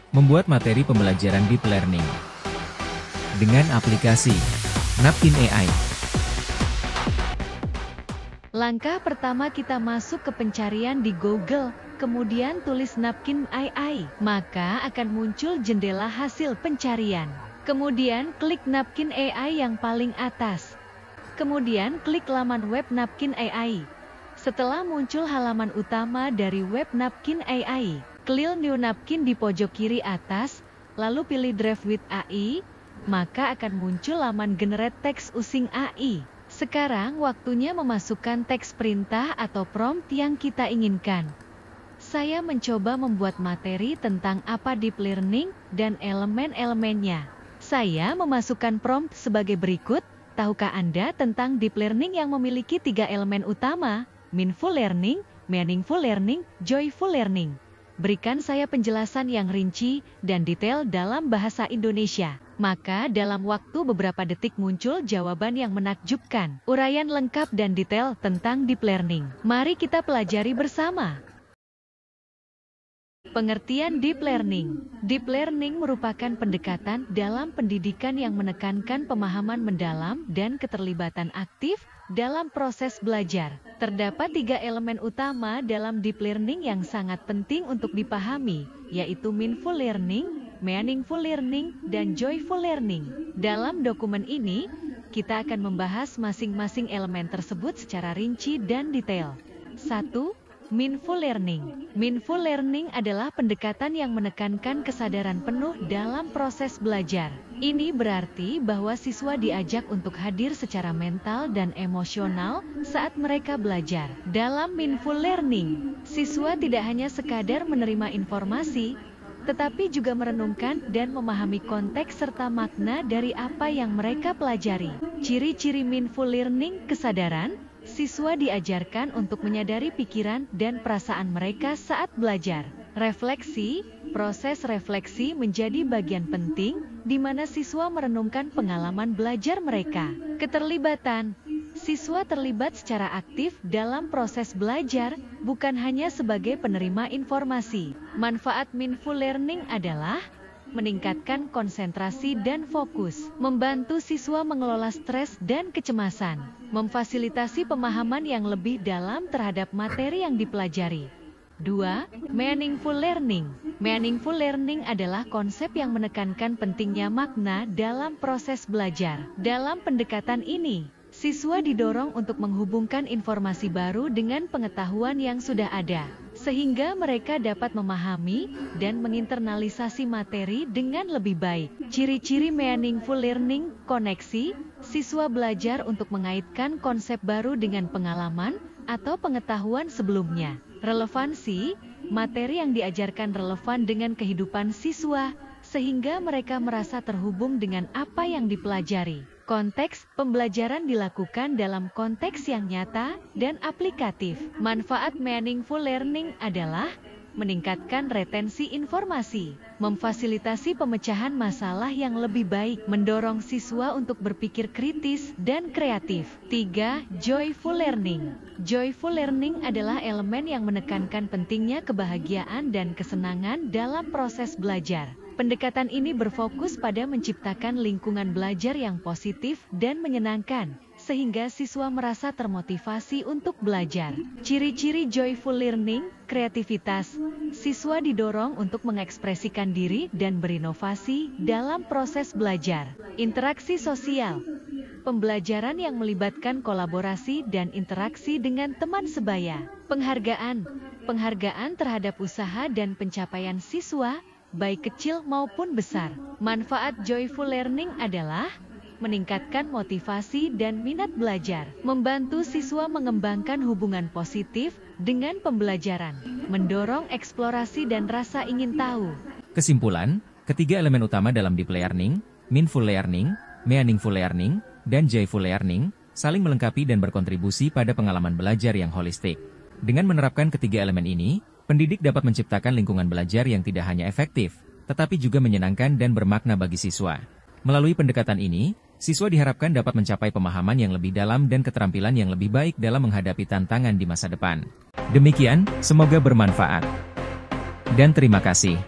Membuat materi pembelajaran Deep Learning dengan aplikasi Napkin AI. Langkah pertama, kita masuk ke pencarian di Google, kemudian tulis Napkin AI, maka akan muncul jendela hasil pencarian. Kemudian klik Napkin AI yang paling atas. Kemudian klik laman web Napkin AI. Setelah muncul halaman utama dari web Napkin AI, klik New Napkin di pojok kiri atas, lalu pilih Drive with AI, maka akan muncul laman Generate Text using AI. Sekarang waktunya memasukkan teks perintah atau prompt yang kita inginkan. Saya mencoba membuat materi tentang apa Deep Learning dan elemen-elemennya. Saya memasukkan prompt sebagai berikut. Tahukah Anda tentang Deep Learning yang memiliki 3 elemen utama? Meaningful Learning, Meaningful Learning, Joyful Learning. Berikan saya penjelasan yang rinci dan detail dalam bahasa Indonesia. Maka dalam waktu beberapa detik muncul jawaban yang menakjubkan. Uraian lengkap dan detail tentang Deep Learning. Mari kita pelajari bersama. Pengertian Deep Learning. Deep Learning merupakan pendekatan dalam pendidikan yang menekankan pemahaman mendalam dan keterlibatan aktif dalam proses belajar. Terdapat 3 elemen utama dalam Deep Learning yang sangat penting untuk dipahami, yaitu Meaningful Learning, Meaningful Learning, dan Joyful Learning. Dalam dokumen ini, kita akan membahas masing-masing elemen tersebut secara rinci dan detail. 1. Meaningful Learning. Meaningful Learning adalah pendekatan yang menekankan kesadaran penuh dalam proses belajar. Ini berarti bahwa siswa diajak untuk hadir secara mental dan emosional saat mereka belajar. Dalam Meaningful Learning, siswa tidak hanya sekadar menerima informasi, tetapi juga merenungkan dan memahami konteks serta makna dari apa yang mereka pelajari. Ciri-ciri Meaningful Learning: kesadaran. Siswa diajarkan untuk menyadari pikiran dan perasaan mereka saat belajar. Refleksi. Proses refleksi menjadi bagian penting, di mana siswa merenungkan pengalaman belajar mereka. Keterlibatan. Siswa terlibat secara aktif dalam proses belajar, bukan hanya sebagai penerima informasi. Manfaat Meaningful Learning adalah meningkatkan konsentrasi dan fokus, membantu siswa mengelola stres dan kecemasan, memfasilitasi pemahaman yang lebih dalam terhadap materi yang dipelajari. 2. Meaningful Learning. Meaningful Learning adalah konsep yang menekankan pentingnya makna dalam proses belajar. Dalam pendekatan ini, siswa didorong untuk menghubungkan informasi baru dengan pengetahuan yang sudah ada, sehingga mereka dapat memahami dan menginternalisasi materi dengan lebih baik. Ciri-ciri Meaningful Learning: koneksi. Siswa belajar untuk mengaitkan konsep baru dengan pengalaman atau pengetahuan sebelumnya. Relevansi. Materi yang diajarkan relevan dengan kehidupan siswa, sehingga mereka merasa terhubung dengan apa yang dipelajari. Konteks pembelajaran dilakukan dalam konteks yang nyata dan aplikatif. Manfaat Meaningful Learning adalah meningkatkan retensi informasi, memfasilitasi pemecahan masalah yang lebih baik, mendorong siswa untuk berpikir kritis dan kreatif. 3. Joyful Learning. Joyful Learning adalah elemen yang menekankan pentingnya kebahagiaan dan kesenangan dalam proses belajar. Pendekatan ini berfokus pada menciptakan lingkungan belajar yang positif dan menyenangkan, sehingga siswa merasa termotivasi untuk belajar. Ciri-ciri Joyful Learning: kreativitas. Siswa didorong untuk mengekspresikan diri dan berinovasi dalam proses belajar. Interaksi sosial. Pembelajaran yang melibatkan kolaborasi dan interaksi dengan teman sebaya. Penghargaan. Penghargaan terhadap usaha dan pencapaian siswa, baik kecil maupun besar. Manfaat Joyful Learning adalah meningkatkan motivasi dan minat belajar, membantu siswa mengembangkan hubungan positif dengan pembelajaran, mendorong eksplorasi dan rasa ingin tahu. Kesimpulan, ketiga elemen utama dalam Deep Learning, Meaningful Learning, Meaningful Learning, dan Joyful Learning, saling melengkapi dan berkontribusi pada pengalaman belajar yang holistik. Dengan menerapkan ketiga elemen ini, pendidik dapat menciptakan lingkungan belajar yang tidak hanya efektif, tetapi juga menyenangkan dan bermakna bagi siswa. Melalui pendekatan ini, siswa diharapkan dapat mencapai pemahaman yang lebih dalam dan keterampilan yang lebih baik dalam menghadapi tantangan di masa depan. Demikian, semoga bermanfaat. Dan terima kasih.